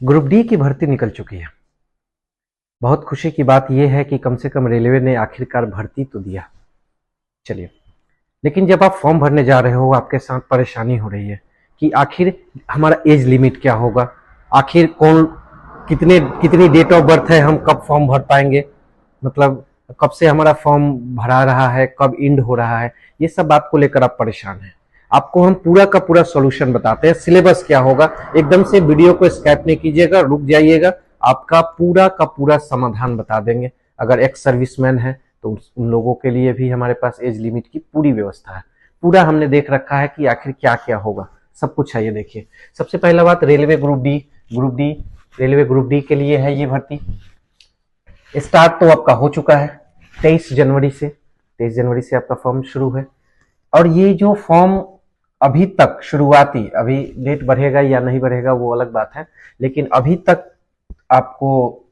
Group D की भर्ती निकल चुकी है। बहुत खुशी की बात यह है कि कम से कम रेलवे ने आखिरकार भर्ती तो दिया। चलिए, लेकिन जब आप फॉर्म भरने जा रहे हो आपके साथ परेशानी हो रही है कि आखिर हमारा एज लिमिट क्या होगा, आखिर कौन कितनी डेट ऑफ बर्थ है, हम कब फॉर्म भर पाएंगे, मतलब कब से हमारा फॉर्म भरा रहा है, कब इंड हो रहा है, ये सब बात को लेकर आप परेशान हैं। आपको हम पूरा का पूरा सॉल्यूशन बताते हैं। सिलेबस क्या होगा, एकदम से वीडियो को स्किप नहीं कीजिएगा, रुक जाइएगा, आपका पूरा का पूरा समाधान बता देंगे। अगर एक्स सर्विसमैन है तो उन लोगों के लिए भी हमारे पास एज लिमिट की पूरी व्यवस्था है। पूरा हमने देख रखा है कि आखिर क्या क्या होगा, सब कुछ है। ये देखिए, सबसे पहला बात, railway group D railway group D के लिए है ये भर्ती। स्टार्ट तो आपका हो चुका है 23 जनवरी से आपका फॉर्म शुरू है। और ये जो फॉर्म अभी तक शुरुआती, अभी डेट बढ़ेगा या नहीं बढ़ेगा वो अलग बात है, लेकिन अभी तक आपको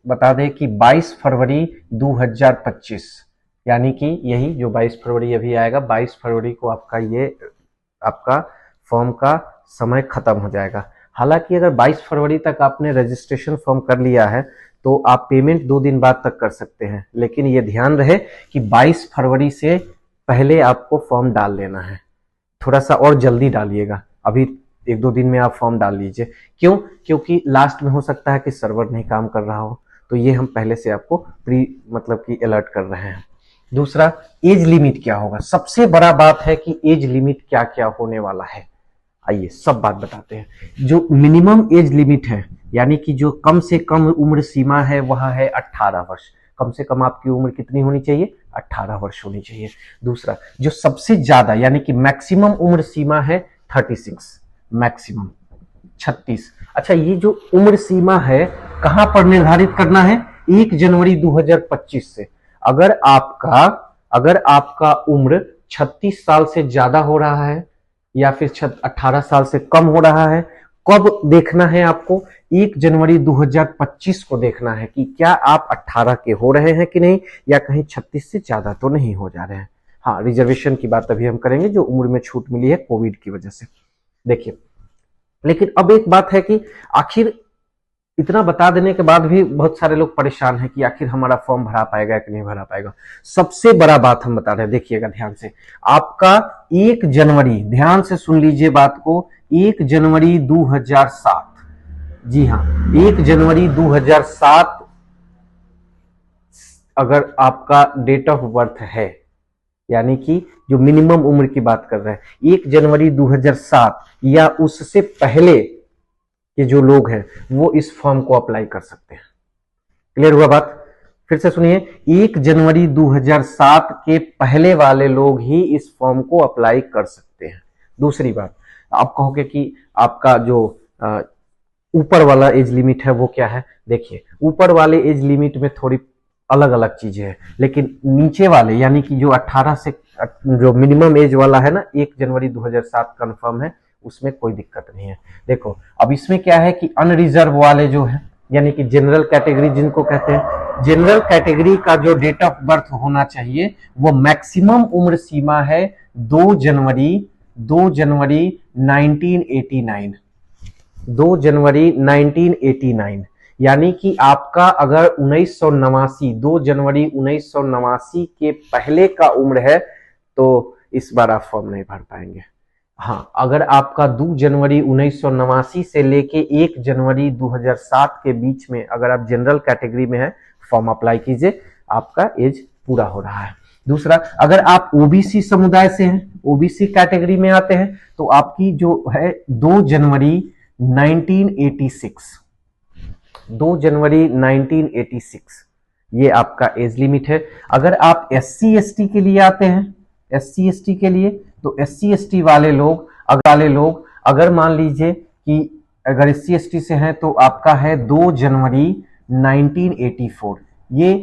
बता दें कि 22 फरवरी 2025, यानी कि यही जो 22 फरवरी अभी आएगा, 22 फरवरी को आपका फॉर्म का समय खत्म हो जाएगा। हालांकि अगर 22 फरवरी तक आपने रजिस्ट्रेशन फॉर्म कर लिया है तो आप पेमेंट 2 दिन बाद तक कर सकते हैं, लेकिन ये ध्यान रहे कि 22 फरवरी से पहले आपको फॉर्म डाल लेना है। थोड़ा सा और जल्दी डालिएगा, अभी 1-2 दिन में आप फॉर्म डाल लीजिए। क्यों? क्योंकि लास्ट में हो सकता है कि सर्वर नहीं काम कर रहा हो, तो ये हम पहले से आपको मतलब कि अलर्ट कर रहे हैं। दूसरा, एज लिमिट क्या होगा। सबसे बड़ा बात है कि एज लिमिट क्या क्या होने वाला है। आइए सब बात बताते हैं। जो मिनिमम एज लिमिट है, यानी कि जो कम से कम उम्र सीमा है, वह है 18 वर्ष। कम से कम आपकी उम्र कितनी होनी चाहिए? 18 वर्ष होनी चाहिए। दूसरा, जो सबसे ज्यादा यानी कि मैक्सिमम उम्र सीमा है 36, मैक्सिमम 36। अच्छा, ये जो उम्र सीमा है कहां पर निर्धारित करना है? 1 जनवरी 2025 से। अगर आपका उम्र 36 साल से ज्यादा हो रहा है या फिर 18 साल से कम हो रहा है, कब देखना है आपको? 1 जनवरी 2025 को देखना है कि क्या आप 18 के हो रहे हैं कि नहीं, या कहीं 36 से ज्यादा तो नहीं हो जा रहे हैं। हाँ, रिजर्वेशन की बात अभी हम करेंगे, जो उम्र में छूट मिली है कोविड की वजह से। देखिए, लेकिन अब एक बात है कि आखिर इतना बता देने के बाद भी बहुत सारे लोग परेशान हैं कि आखिर हमारा फॉर्म भरा पाएगा कि नहीं भरा पाएगा। सबसे बड़ा बात हम बता रहे हैं, देखिएगा ध्यान से। आपका 1 जनवरी, ध्यान से सुन लीजिए बात को, 1 जनवरी 2007, जी हाँ 1 जनवरी 2007 अगर आपका डेट ऑफ बर्थ है, यानी कि जो मिनिमम उम्र की बात कर रहे हैं, 1 जनवरी 2007 या उससे पहले के जो लोग हैं वो इस फॉर्म को अप्लाई कर सकते हैं। क्लियर हुआ बात? फिर से सुनिए, 1 जनवरी 2007 के पहले वाले लोग ही इस फॉर्म को अप्लाई कर सकते हैं। दूसरी बात, आप कहोगे कि आपका जो ऊपर वाला एज लिमिट है वो क्या है। देखिए, ऊपर वाले एज लिमिट में थोड़ी अलग अलग चीजें हैं, लेकिन नीचे वाले यानी कि जो 18 से जो मिनिमम एज वाला है ना, 1 जनवरी 2007 कंफर्म है, उसमें कोई दिक्कत नहीं है। देखो, अब इसमें क्या है कि अनरिजर्व वाले जो है, यानी कि जनरल कैटेगरी जिनको कहते हैं, जनरल कैटेगरी का जो डेट ऑफ बर्थ होना चाहिए वो मैक्सिमम उम्र सीमा है 2 जनवरी 1989, 2 जनवरी 1989। यानी कि आपका अगर 1989, 2 जनवरी 1989 के पहले का उम्र है तो इस बार आप फॉर्म नहीं भर पाएंगे। हाँ, अगर आपका 2 जनवरी 1989 से लेके 1 जनवरी 2007 के बीच में अगर आप जनरल कैटेगरी में है, फॉर्म अप्लाई कीजिए, आपका एज पूरा हो रहा है। दूसरा, अगर आप ओबीसी समुदाय से हैं, ओबीसी कैटेगरी में आते हैं, तो आपकी जो है 2 जनवरी 1986, 2 जनवरी 1986 ये आपका एज लिमिट है। अगर आप SC ST के लिए आते हैं, SC ST के लिए, तो SC ST वाले लोग अगर मान लीजिए कि अगर SC ST से हैं तो आपका है 2 जनवरी 1984। ये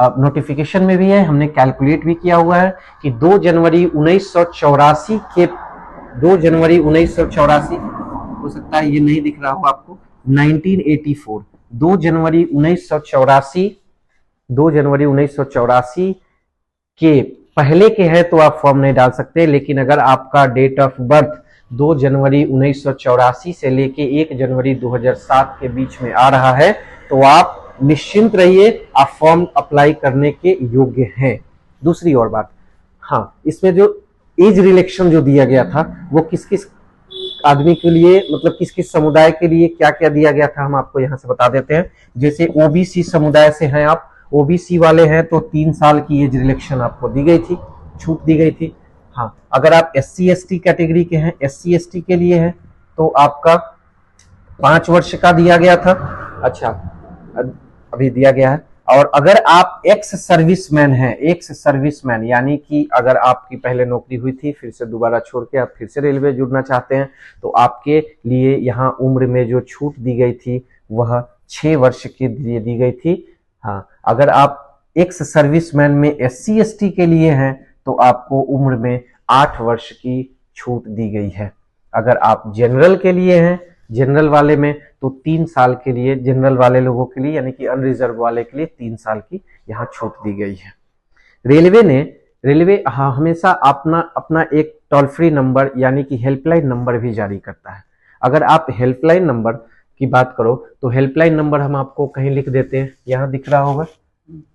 नोटिफिकेशन में भी है, हमने कैलकुलेट भी किया हुआ है कि 2 जनवरी 1984 के 2 जनवरी 1984 हो सकता है ये नहीं दिख रहा हो आपको, 1984, 2 जनवरी 1984, 2 जनवरी 1984 के पहले के हैं तो आप फॉर्म नहीं डाल सकते। लेकिन अगर आपका डेट ऑफ बर्थ 2 जनवरी 1984 से लेके 1 जनवरी 2007 के बीच में आ रहा है, तो आप निश्चिंत रहिए, आप फॉर्म अप्लाई करने के योग्य हैं। दूसरी और बात, हाँ, इसमें जो एज रिलेक्शन जो दिया गया था वो किस किस आदमी के लिए, मतलब किस किस समुदाय के लिए क्या क्या दिया गया था, हम आपको यहाँ से बता देते हैं। जैसे ओबीसी समुदाय से हैं आप, ओबीसी वाले हैं तो 3 साल की एज रिलेक्शन आपको दी गई थी, छूट दी गई थी। हाँ, अगर आप SC ST कैटेगरी के हैं, SC ST के लिए है तो आपका 5 वर्ष का दिया गया था। अच्छा, अभी दिया गया है। और अगर आप एक्स सर्विसमैन हैं, एक्स सर्विसमैन यानी कि अगर आपकी पहले नौकरी हुई थी, फिर से दोबारा छोड़ के आप फिर से रेलवे जुड़ना चाहते हैं, तो आपके लिए यहाँ उम्र में जो छूट दी गई थी वह 6 वर्ष के लिए दी गई थी। हाँ, अगर आप एक्स सर्विसमैन में SC ST के लिए हैं तो आपको उम्र में 8 वर्ष की छूट दी गई है। अगर आप जनरल के लिए हैं, जनरल वाले में, तो 3 साल के लिए, जनरल वाले लोगों के लिए यानी कि अनरिजर्व वाले के लिए 3 साल की यहाँ छूट दी गई है। रेलवे हमेशा अपना एक टोल फ्री नंबर यानी कि हेल्पलाइन नंबर भी जारी करता है। अगर आप हेल्पलाइन नंबर की बात करो तो हेल्पलाइन नंबर हम आपको कहीं लिख देते हैं, यहाँ दिख रहा होगा,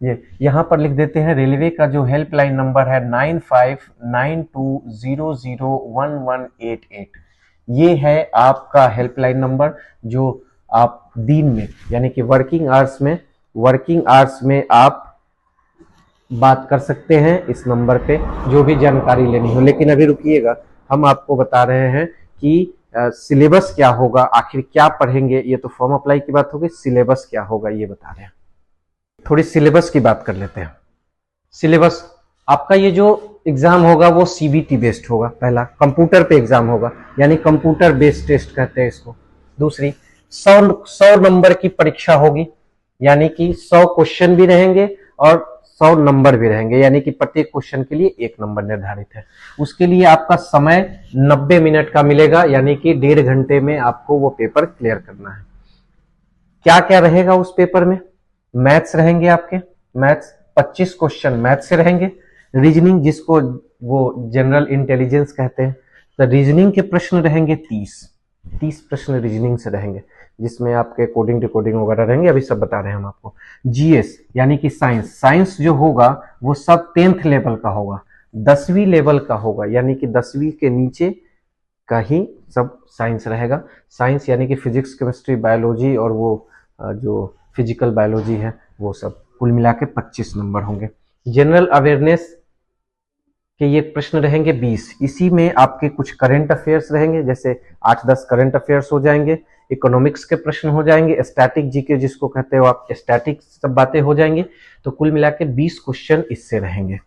ये यहाँ पर लिख देते हैं। रेलवे का जो हेल्पलाइन नंबर है 9592001188, ये है आपका हेल्पलाइन नंबर, जो आप दिन में यानी कि वर्किंग आवर्स में आप बात कर सकते हैं इस नंबर पे, जो भी जानकारी लेनी हो। लेकिन अभी रुकिएगा, हम आपको बता रहे हैं कि सिलेबस क्या होगा, आखिर क्या पढ़ेंगे। ये तो फॉर्म अप्लाई की बात होगी, सिलेबस क्या होगा ये बता रहे हैं। थोड़ी सिलेबस की बात कर लेते हैं। सिलेबस आपका ये जो एग्जाम होगा वो CBT बेस्ड होगा। पहला कंप्यूटर पे एग्जाम होगा, यानी कंप्यूटर बेस्ड टेस्ट कहते हैं इसको। दूसरी 100 नंबर की परीक्षा होगी, यानी कि 100 क्वेश्चन भी रहेंगे और 100 नंबर भी रहेंगे, यानी कि प्रत्येक क्वेश्चन के लिए 1 नंबर निर्धारित है। उसके लिए आपका समय 90 मिनट का मिलेगा, यानी कि 1.5 घंटे में आपको वो पेपर क्लियर करना है। क्या क्या रहेगा उस पेपर में? मैथ्स रहेंगे आपके, मैथ्स 25 क्वेश्चन मैथ्स से रहेंगे। रीजनिंग, जिसको वो जनरल इंटेलिजेंस कहते हैं, तो रीजनिंग के प्रश्न रहेंगे 30 प्रश्न रीजनिंग से रहेंगे, जिसमें आपके कोडिंग डिकोडिंग वगैरह रहेंगे, अभी सब बता रहे हैं हम आपको। GS यानी कि साइंस जो होगा वो सब 10th लेवल का होगा, 10वीं लेवल का होगा, यानी कि 10वीं के नीचे का ही सब साइंस रहेगा। साइंस यानी कि फिजिक्स, केमिस्ट्री, बायोलॉजी और वो जो फिजिकल बायोलॉजी है वो सब, कुल मिला के 25 नंबर होंगे। जनरल अवेयरनेस के ये प्रश्न रहेंगे 20, इसी में आपके कुछ करंट अफेयर्स रहेंगे, जैसे 8-10 करंट अफेयर्स हो जाएंगे, इकोनॉमिक्स के प्रश्न हो जाएंगे, स्टैटिक जीके जिसको कहते हो आप, स्टैटिक सब बातें हो जाएंगे। तो कुल मिला के 20 क्वेश्चन इससे रहेंगे।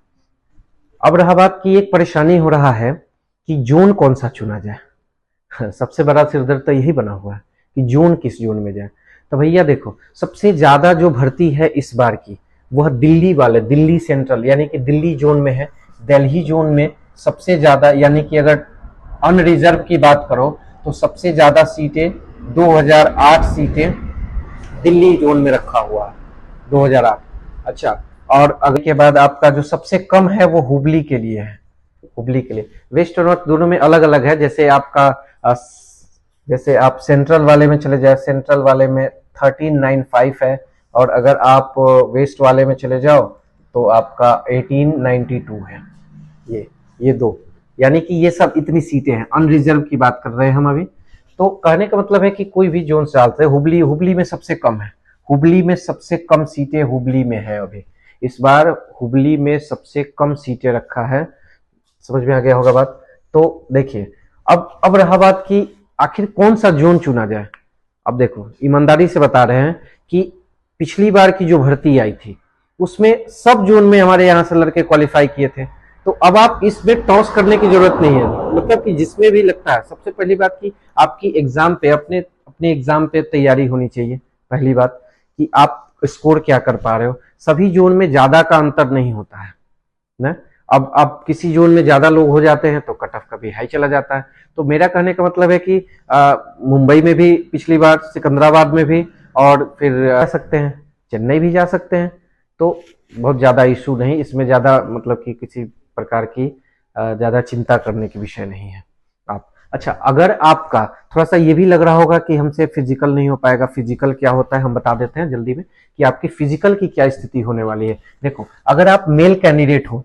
अब रहा बात की एक परेशानी हो रहा है कि जोन कौन सा चुना जाए। सबसे बड़ा सिरदर्द तो यही बना हुआ है कि जोन किस जोन में जाए। तो भैया देखो, सबसे ज्यादा जो भर्ती है इस बार की वह दिल्ली सेंट्रल यानी कि दिल्ली जोन में है। दिल्ली जोन में सबसे ज्यादा, यानी कि अगर अनरिजर्व की बात करो तो सबसे ज्यादा सीटें 2008 सीटें दिल्ली जोन में रखा हुआ है, 2008। अच्छा, और अगर के बाद आपका जो सबसे कम है वो हुबली के लिए है। हुबली के लिए वेस्ट और नॉर्थ दोनों में अलग अलग है। जैसे आपका जैसे आप सेंट्रल वाले में चले जाए, सेंट्रल वाले में 1395 है, और अगर आप वेस्ट वाले में चले जाओ तो आपका 1892 है। ये दो, यानी कि ये सब इतनी सीटें हैं। अनरिजर्व की बात कर रहे हैं हम अभी। तो कहने का मतलब है कि कोई भी जोन से डालते हैं। हुबली में सबसे कम है, हुबली में सबसे कम सीटें हुबली में है अभी। इस बार हुबली में सबसे कम सीटें रखा है। समझ में आ गया होगा बात। तो देखिए, अब रहा बात की आखिर कौन सा जोन चुना जाए। अब देखो, ईमानदारी से बता रहे हैं कि पिछली बार की जो भर्ती आई थी उसमें सब जोन में हमारे यहाँ से लड़के क्वालिफाई किए थे। तो अब आप इसमें टॉस करने की जरूरत नहीं है, मतलब कि जिसमें भी लगता है। सबसे पहली बात की आपकी एग्जाम पे अपने एग्जाम पे तैयारी होनी चाहिए। पहली बात कि आप स्कोर क्या कर पा रहे हो। सभी जोन में ज्यादा का अंतर नहीं होता है ना। अब किसी जोन में ज्यादा लोग हो जाते हैं तो कट ऑफ कभी हाई चला जाता है। तो मेरा कहने का मतलब है कि मुंबई में भी पिछली बार, सिकंदराबाद में भी, और फिर जा सकते हैं, चेन्नई भी जा सकते हैं। तो बहुत ज्यादा इशू नहीं इसमें, ज्यादा मतलब कि किसी प्रकार की ज्यादा चिंता करने की विषय नहीं है। आप अच्छा, अगर आपका थोड़ा सा ये भी लग रहा होगा कि हमसे फिजिकल नहीं हो पाएगा, फिजिकल क्या होता है हम बता देते हैं जल्दी में कि आपकी फिजिकल की क्या स्थिति होने वाली है। देखो, अगर आप मेल कैंडिडेट हो,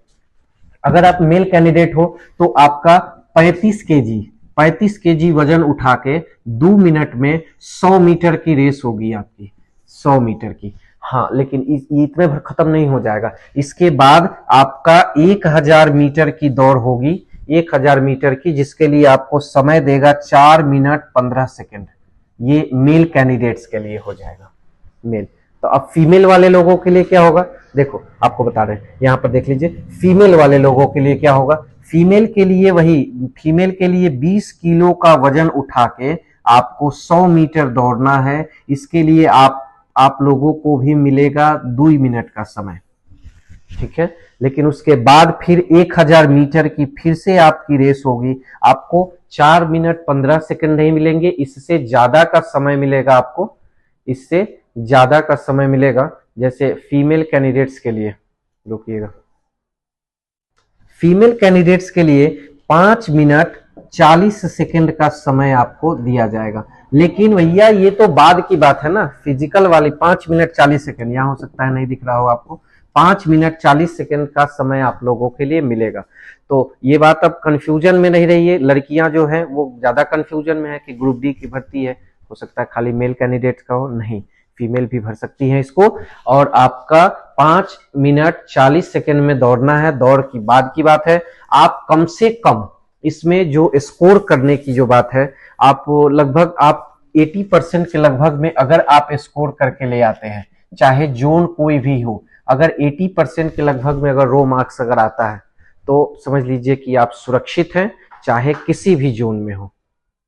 अगर आप मेल कैंडिडेट हो तो आपका 35 केजी वजन उठा के 2 मिनट में 100 मीटर की रेस होगी आपकी, 100 मीटर की। हाँ, लेकिन ये इतने भर खत्म नहीं हो जाएगा, इसके बाद आपका 1000 मीटर की दौड़ होगी, 1000 मीटर की, जिसके लिए आपको समय देगा 4 मिनट 15 सेकेंड। ये मेल कैंडिडेट्स के लिए हो जाएगा, मेल। तो अब फीमेल वाले लोगों के लिए क्या होगा, देखो आपको बता रहे हैं, यहां पर देख लीजिए, फीमेल वाले लोगों के लिए क्या होगा। फीमेल के लिए वही, फीमेल के लिए 20 किलो का वजन उठा के आपको 100 मीटर दौड़ना है। इसके लिए आप लोगों को भी मिलेगा 2 मिनट का समय, ठीक है। लेकिन उसके बाद फिर 1000 मीटर की फिर से आपकी रेस होगी, आपको 4 मिनट 15 सेकंड नहीं मिलेंगे, इससे ज्यादा का समय मिलेगा आपको, इससे ज्यादा का समय मिलेगा। जैसे फीमेल कैंडिडेट्स के लिए, रुकिएगा, फीमेल कैंडिडेट्स के लिए 5 मिनट 40 सेकंड का समय आपको दिया जाएगा। लेकिन भैया ये तो बाद की बात है ना, फिजिकल वाली 5 मिनट 40 सेकंड, यहां हो सकता है नहीं दिख रहा हो आपको, 5 मिनट 40 सेकंड का समय आप लोगों के लिए मिलेगा। तो ये बात अब कंफ्यूजन में नहीं रही है, लड़कियां जो है वो ज्यादा कंफ्यूजन में है कि ग्रुप डी की भर्ती है, हो सकता है खाली मेल कैंडिडेट का हो, नहीं, फीमेल भी भर सकती है इसको। और आपका 5 मिनट 40 सेकंड में दौड़ना है। दौड़ की बाद की बात है, आप कम से कम इसमें जो स्कोर करने की जो बात है, आप लगभग आप 80% के लगभग में अगर आप स्कोर करके ले आते हैं, चाहे जोन कोई भी हो, अगर 80% के लगभग में अगर रो मार्क्स अगर आता है तो समझ लीजिए कि आप सुरक्षित हैं, चाहे किसी भी जोन में हो।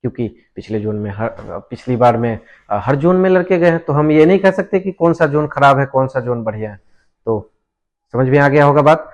क्योंकि पिछली बार में हर जोन में लड़के गए हैं, तो हम ये नहीं कह सकते कि कौन सा जोन खराब है कौन सा जोन बढ़िया है। तो समझ में आ गया होगा बात।